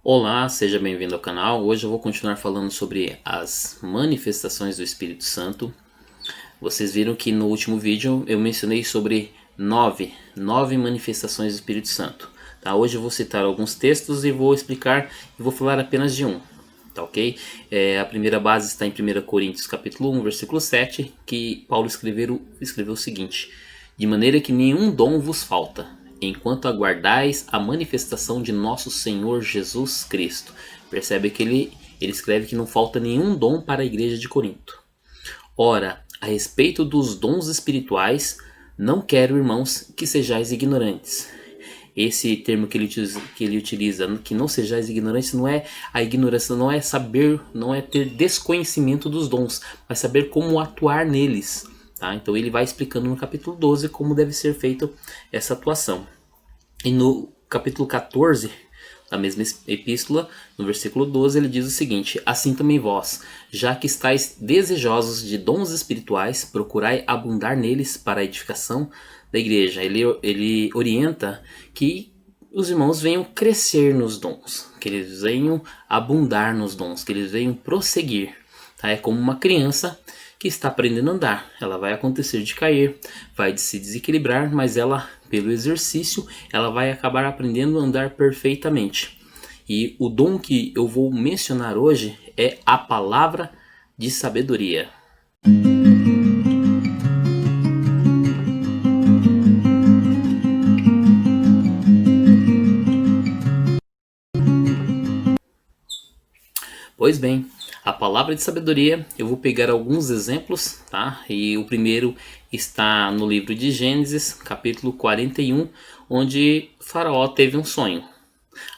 Olá, seja bem-vindo ao canal. Hoje eu vou continuar falando sobre as manifestações do Espírito Santo. Vocês viram que no último vídeo eu mencionei sobre nove manifestações do Espírito Santo. Tá? Hoje eu vou citar alguns textos e vou explicar e vou falar apenas de um. Tá, ok? A primeira base está em 1 Coríntios capítulo 1, versículo 7, que Paulo escreveu o seguinte: de maneira que nenhum dom vos falta, enquanto aguardais a manifestação de nosso Senhor Jesus Cristo. Percebe que ele escreve que não falta nenhum dom para a igreja de Corinto. Ora, a respeito dos dons espirituais, não quero, irmãos, que sejais ignorantes. Esse termo que ele utiliza, que não sejais ignorantes, não é a ignorância, não é saber, não é ter desconhecimento dos dons, mas saber como atuar neles. Tá? Então ele vai explicando no capítulo 12 como deve ser feita essa atuação. E no capítulo 14 da mesma epístola, no versículo 12, ele diz o seguinte: assim também vós, já que estáis desejosos de dons espirituais, procurai abundar neles para a edificação da igreja. Ele orienta que os irmãos venham crescer nos dons, que eles venham abundar nos dons, que eles venham prosseguir. Tá? É como uma criança que está aprendendo a andar. Ela vai acontecer de cair, vai se desequilibrar, mas ela, pelo exercício, ela vai acabar aprendendo a andar perfeitamente. E o dom que eu vou mencionar hoje é a palavra de sabedoria. Pois bem, a palavra de sabedoria, eu vou pegar alguns exemplos, tá? E o primeiro está no livro de Gênesis, capítulo 41, onde Faraó teve um sonho.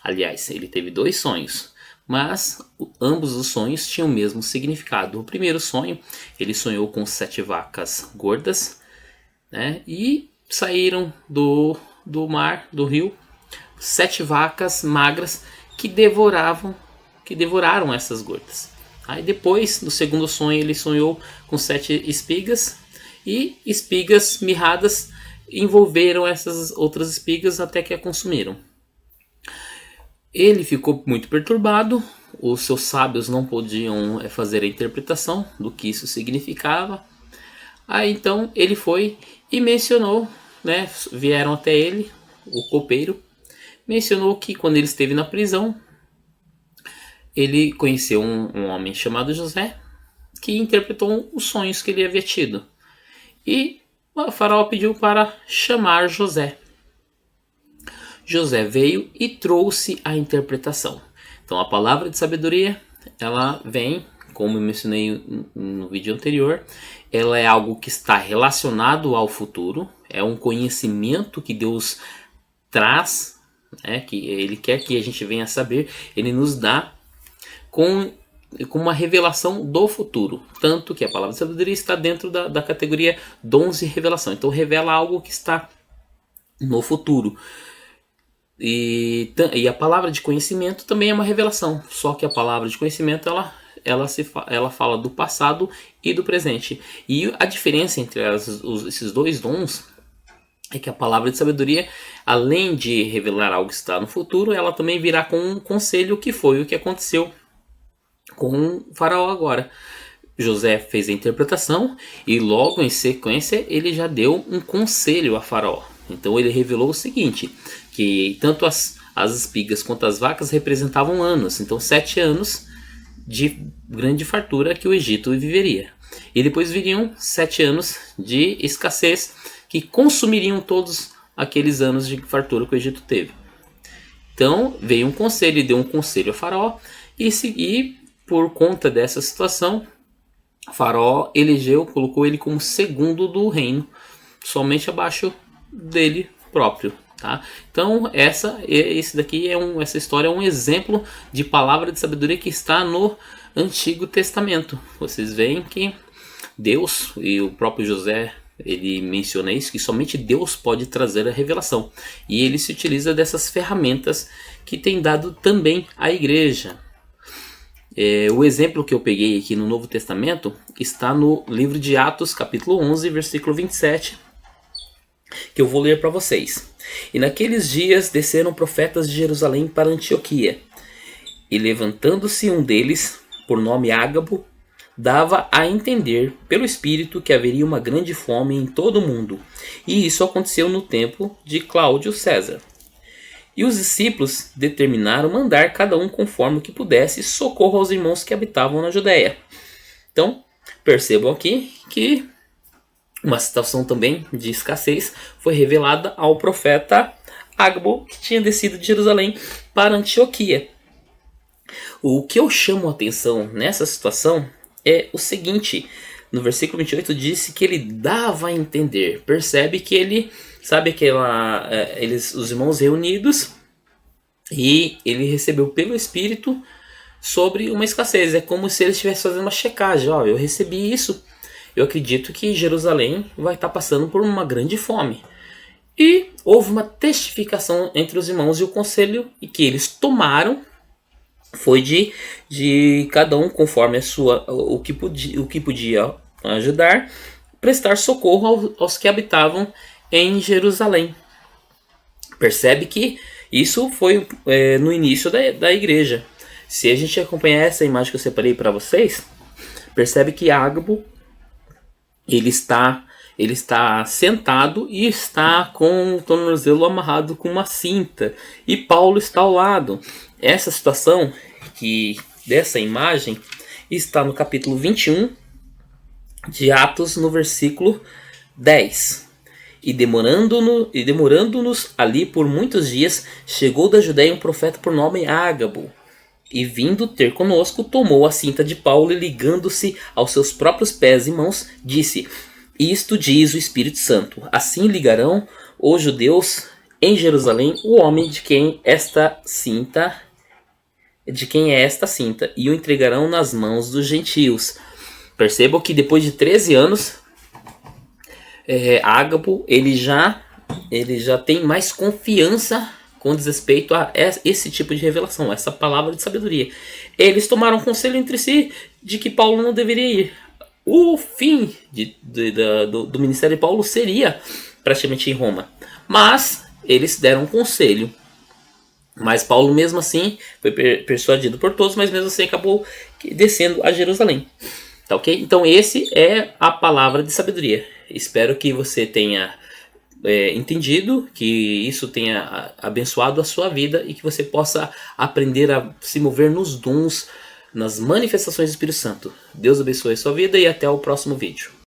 Aliás, ele teve dois sonhos, mas ambos os sonhos tinham o mesmo significado. O primeiro sonho, ele sonhou com 7 vacas gordas, né? E saíram do mar, do rio, 7 vacas magras que devoraram essas gordas. Aí depois, no segundo sonho, ele sonhou com 7 espigas e espigas mirradas envolveram essas outras espigas até que a consumiram. Ele ficou muito perturbado, os seus sábios não podiam fazer a interpretação do que isso significava. Aí então ele foi e mencionou, né, vieram até ele, o copeiro, mencionou que quando ele esteve na prisão, ele conheceu um homem chamado José, que interpretou os sonhos que ele havia tido. E o faraó pediu para chamar José. José veio e trouxe a interpretação. Então a palavra de sabedoria, ela vem, como eu mencionei no vídeo anterior, ela é algo que está relacionado ao futuro, é um conhecimento que Deus traz, né, que Ele quer que a gente venha saber, Ele nos dá com uma revelação do futuro. Tanto que a palavra de sabedoria está dentro da categoria dons de revelação. Então revela algo que está no futuro. E a palavra de conhecimento também é uma revelação. Só que a palavra de conhecimento ela fala do passado e do presente. E a diferença entre esses dois dons é que a palavra de sabedoria, além de revelar algo que está no futuro, ela também virá com um conselho, que foi o que aconteceu com o faraó agora. José fez a interpretação e logo em sequência ele já deu um conselho a faraó. Então ele revelou o seguinte, que tanto as espigas quanto as vacas representavam anos. Então 7 anos de grande fartura que o Egito viveria. E depois viriam 7 anos de escassez que consumiriam todos aqueles anos de fartura que o Egito teve. Então veio um conselho, ele deu um conselho a faraó e por conta dessa situação, Faraó colocou ele como segundo do reino, somente abaixo dele próprio. Tá? Então essa história é um exemplo de palavra de sabedoria que está no Antigo Testamento. Vocês veem que Deus, e o próprio José, ele menciona isso, que somente Deus pode trazer a revelação. E ele se utiliza dessas ferramentas que tem dado também à igreja. O exemplo que eu peguei aqui no Novo Testamento está no livro de Atos, capítulo 11, versículo 27, que eu vou ler para vocês. E naqueles dias desceram profetas de Jerusalém para Antioquia, E levantando-se um deles, por nome Ágabo, dava a entender pelo Espírito que haveria uma grande fome em todo o mundo. E isso aconteceu no tempo de Cláudio César. E os discípulos determinaram mandar cada um conforme o que pudesse socorro aos irmãos que habitavam na Judéia. Então, percebam aqui que uma situação também de escassez foi revelada ao profeta Ágabo, que tinha descido de Jerusalém para Antioquia. O que eu chamo a atenção nessa situação é o seguinte: no versículo 28 disse que ele dava a entender. Percebe que ele, sabe aquela, os irmãos reunidos, e ele recebeu pelo Espírito sobre uma escassez. É como se ele estivesse fazendo uma checagem. Ó, eu recebi isso, eu acredito que Jerusalém vai estar passando por uma grande fome. E houve uma testificação entre os irmãos, e o conselho que eles tomaram foi de cada um, conforme a sua, o que podia ajudar, prestar socorro aos que habitavam em Jerusalém. Percebe que isso foi no início da igreja. Se a gente acompanhar essa imagem que eu separei para vocês, percebe que Ágabo ele está sentado e está com o tornozelo amarrado com uma cinta, e Paulo está ao lado. Essa situação dessa imagem está no capítulo 21 de Atos, no versículo 10. E demorando-nos ali por muitos dias, chegou da Judéia um profeta por nome Ágabo, e vindo ter conosco, tomou a cinta de Paulo e, ligando-se aos seus próprios pés e mãos, disse: Isto diz o Espírito Santo, assim ligarão os judeus em Jerusalém o homem de quem é esta cinta, e o entregarão nas mãos dos gentios. Percebam que depois de 13 anos, Ágabo ele já tem mais confiança com respeito a esse tipo de revelação, essa palavra de sabedoria. Eles tomaram conselho entre si de que Paulo não deveria ir. O fim do ministério de Paulo seria praticamente em Roma, mas eles deram conselho. Mas Paulo mesmo assim foi persuadido por todos, mas mesmo assim acabou descendo a Jerusalém. Tá, ok? Então esse é a palavra de sabedoria. Espero que você tenha entendido, que isso tenha abençoado a sua vida e que você possa aprender a se mover nos dons, nas manifestações do Espírito Santo. Deus abençoe a sua vida e até o próximo vídeo.